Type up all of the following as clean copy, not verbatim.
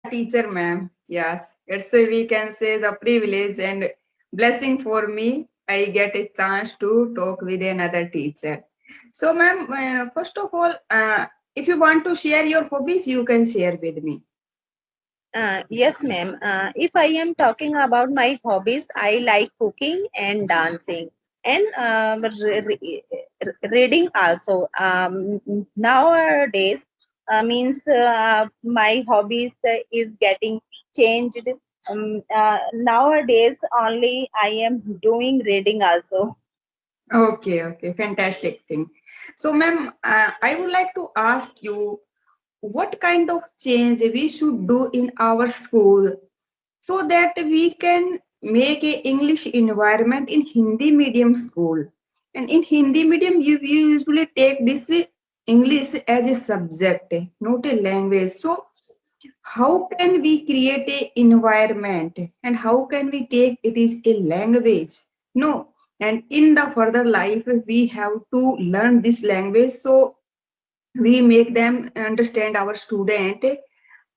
Teacher, ma'am. Yes, we can say the privilege and blessing for me. I get a chance to talk with another teacher. So, ma'am, first of all, if you want to share your hobbies, you can share with me. Yes, ma'am. If I am talking about my hobbies, I like cooking and dancing and reading also. Nowadays, means my hobbies is getting changed. Nowadays, only I am doing reading also. Okay, fantastic thing. So, ma'am, I would like to ask you what kind of change we should do in our school so that we can make a English environment in Hindi medium school. And in Hindi medium, you usually take this English as a subject, not a language. So how can we create a environment and how can we take it is a language? No. And in the further life, we have to learn this language. So we make them understand our student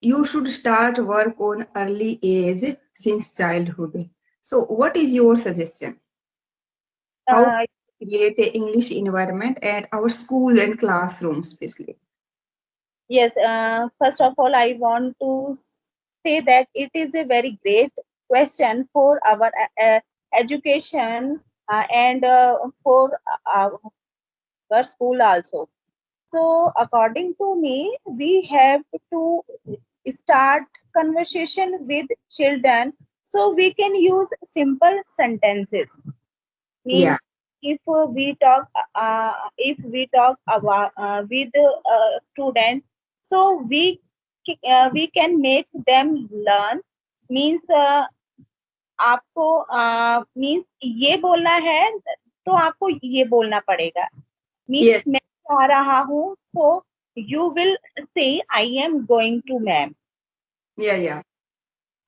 you should start work on early age since childhood. So, what is your suggestion? How to Uh, create a English environment at our school and classrooms, especially? Yes, first of all, I want to say that it is a very great question for our education and for our school also. So, according to me, we have to start conversation with children so we can use simple sentences. Yeah. Means if we talk about with students, so we can make them learn. Means आपको means ये बोलना है तो आपको ये बोलना पड़ेगा. Means Yes. मैं जा रहा हूँ तो you will say I am going to ma'am. Yeah. Yeah.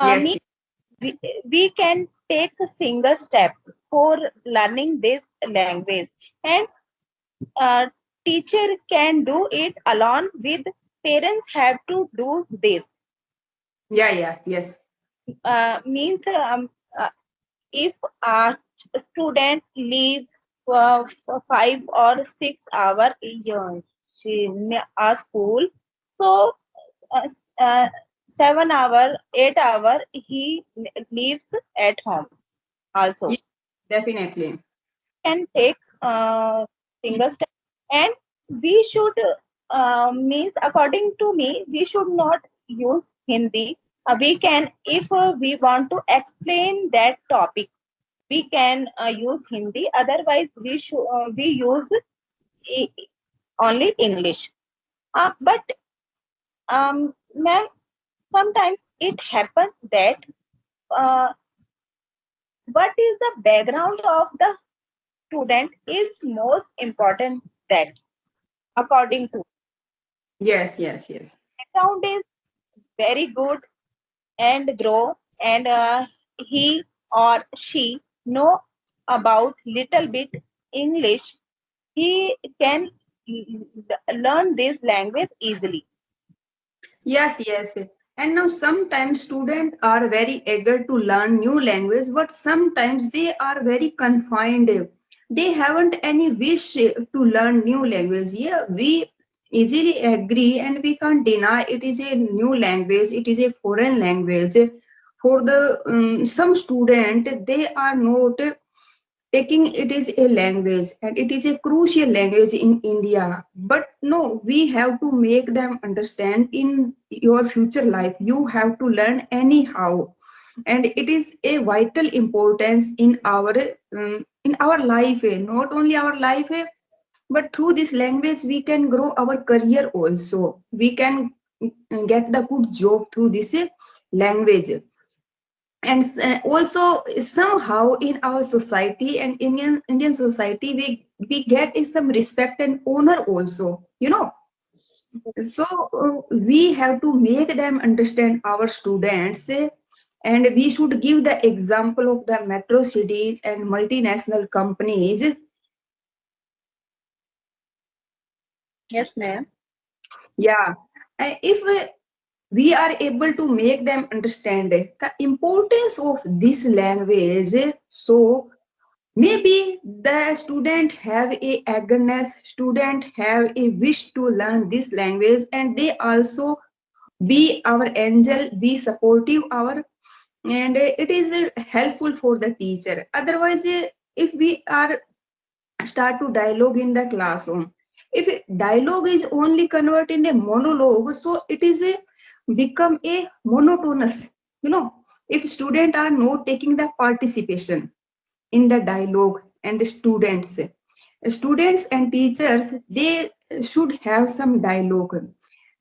Yes. Means we can take a single step for learning this language, and uh, teacher can do it along with parents have to do this. Yeah. Yeah. Yes. Means uh, if a student leave for 5 or 6 hours in a school, so uh, uh, 7 hour 8 hour he leaves at home also. Yes. Definitely. Can take single step, and we should means according to me we should not use Hindi. We can, if we want to explain that topic, we can use Hindi, otherwise we use e- only English. But ma'am, sometimes it happens that uh, what is the background of the student is most important, that according to Yes. Yes. Yes. background is very good and grow, and he or she know about little bit English, he can learn this language easily. Yes, yes. And now sometimes students are very eager to learn new language, but sometimes they are very confined. They haven't any wish to learn new language. Yeah, we easily agree and we can't deny it is a new language, it is a foreign language. For the some student, they are not taking it is a language and it is a crucial language in India, but no, we have to make them understand in your future life you have to learn anyhow, and it is a vital importance in our life, not only our life, but through this language we can grow our career also, we can get the good job through this language. And also somehow in our society and Indian society we get is some respect and honor also, you know. So we have to make them understand our students, and we should give the example of the metro cities and multinational companies. Yes, ma'am. Yeah. If we are able to make them understand the importance of this language. So maybe the student have a eagerness, student have a wish to learn this language, and they also be our angel, be supportive our, and it is helpful for the teacher. Otherwise, if we are start to dialogue in the classroom, if dialogue is only convert in a monologue, so it is a become a monotonous, you know. If students are not taking the participation in the dialogue, and students and teachers, they should have some dialogue.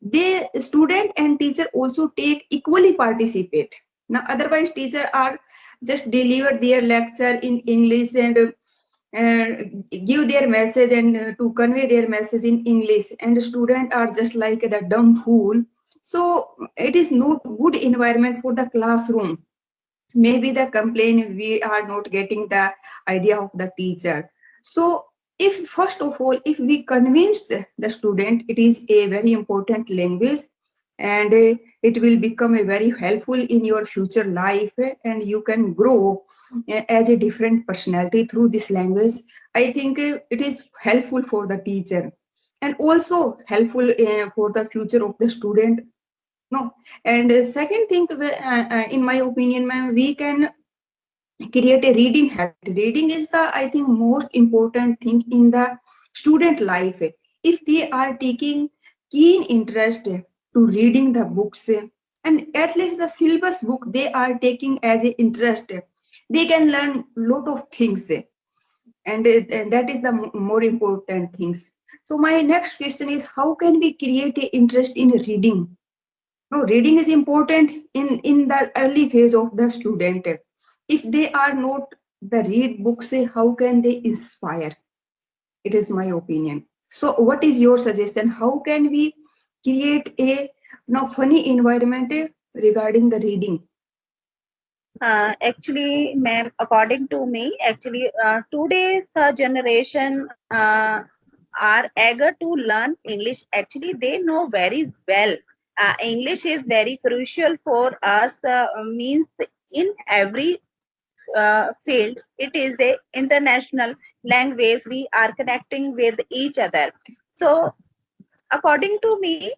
They student and teacher also take equally participate. Now otherwise teacher are just deliver their lecture in English, and give their message, and to convey their message in English, and students are just like the dumb fool. So it is not good environment for the classroom. Maybe the complaint we are not getting the idea of the teacher. So if first of all, if we convince the student it is a very important language, and it will become a very helpful in your future life, and you can grow as a different personality through this language, I think it is helpful for the teacher, and also helpful for the future of the student. No. And second thing, in my opinion, ma'am, we can create a reading habit. Reading is the, I think, most important thing in the student life. If they are taking keen interest to reading the books, and at least the syllabus book they are taking as an interest, they can learn lot of things, and that is the more important things. So my next question is, how can we create a interest in reading? No, reading is important in the early phase of the student. If they are not the read books, how can they inspire? It is my opinion. So what is your suggestion? How can we create a funny environment regarding the reading? Actually, ma'am, according to me, actually, today's generation are eager to learn English. Actually, they know very well. English is very crucial for us. Means in every field, it is a international language. We are connecting with each other. So according to me,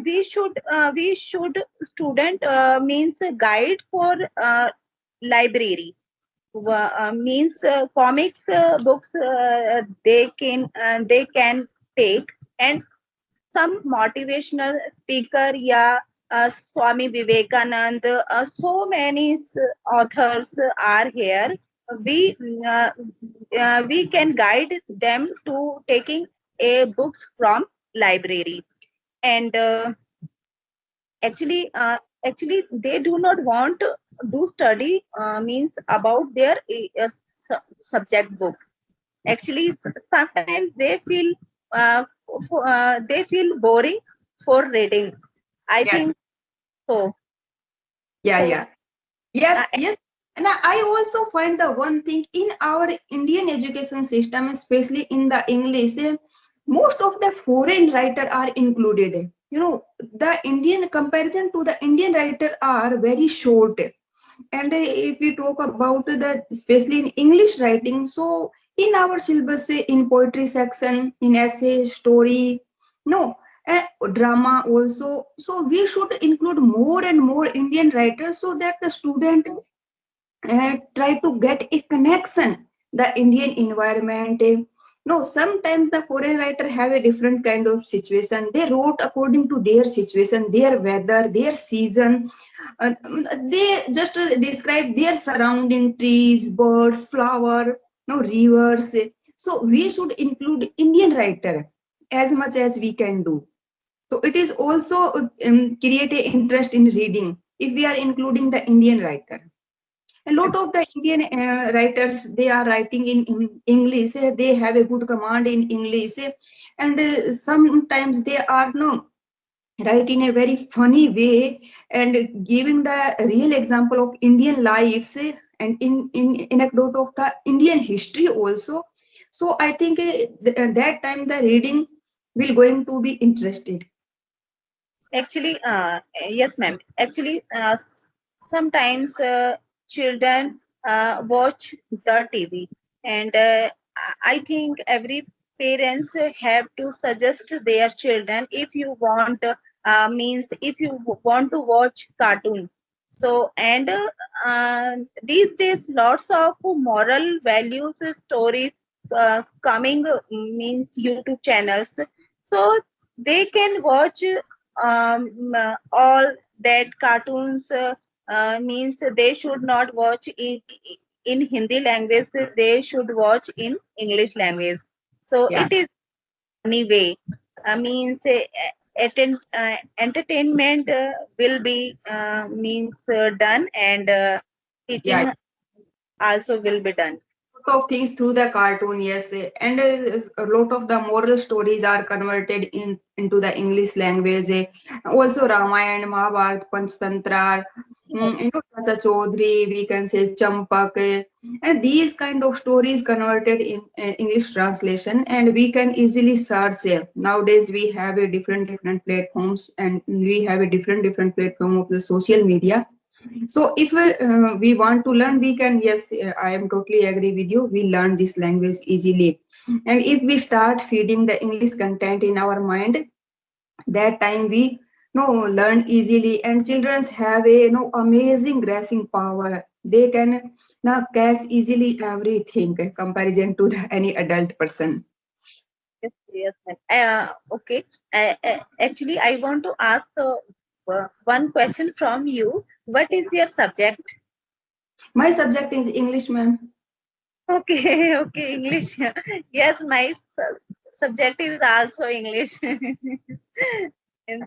we should student means a guide for library. Means comics books they can take, and some motivational speaker, yeah, Swami Vivekanand, so many authors are here. We uh, uh, we can guide them to taking a books from library. And actually uh, actually they do not want to do study means about their subject book. Actually sometimes they feel boring for reading, I Yes. think. So Yeah, so yeah. Yes, uh, yes. And I also find the one thing in our Indian education system, especially in the English, most of the foreign writer are included. You know, the Indian comparison to the Indian writer are very short. And if we talk about the, especially in English writing, so in our syllabus, in poetry section, in essay, story, no, drama also. So we should include more and more Indian writers so that the student try to get a connection the Indian environment. No, sometimes the foreign writer have a different kind of situation. They wrote according to their situation, their weather, their season. uh, they just describe their surrounding, trees, birds, flower, no, rivers. So we should include Indian writer as much as we can do. So it is also create a interest in reading if we are including the Indian writer. A lot of the Indian writers, they are writing in English. They have a good command in English, and sometimes they are no write in a very funny way, and giving the real example of Indian lives, and in anecdote of the Indian history also. So I think that time the reading will going to be interested. Actually, yes, ma'am. Actually, sometimes children watch the TV, and I think every parents have to suggest their children if you want means if you want to watch cartoon. So and these days, lots of moral values stories coming means YouTube channels. So they can watch all that cartoons means they should not watch in Hindi language. They should watch in English language. So Yeah, it is any way. Means entertainment will be means done and yeah. teaching also will be done. Lot of things through the cartoon, yes, and a lot of the moral stories are converted into the English language. Also, Ramayana, Mahabharata, Panchtantra, Yes, Chacha Chaudhary, we can say Champak, and these kind of stories converted in English translation, and we can easily search. Nowadays, we have a different platforms, and we have a different platform of the social media. So if we want to learn, we can, yes, I am totally agree with you. We learn this language easily. And if we start feeding the English content in our mind, that time we learn easily. And children have a amazing grasping power. They can now catch easily everything comparison to the, any adult person. yes, yes, ma'am. Okay. Actually, I want to ask one question from you. What is your subject? My subject is English, ma'am. Okay, okay, English. Yes, my subject is also English. And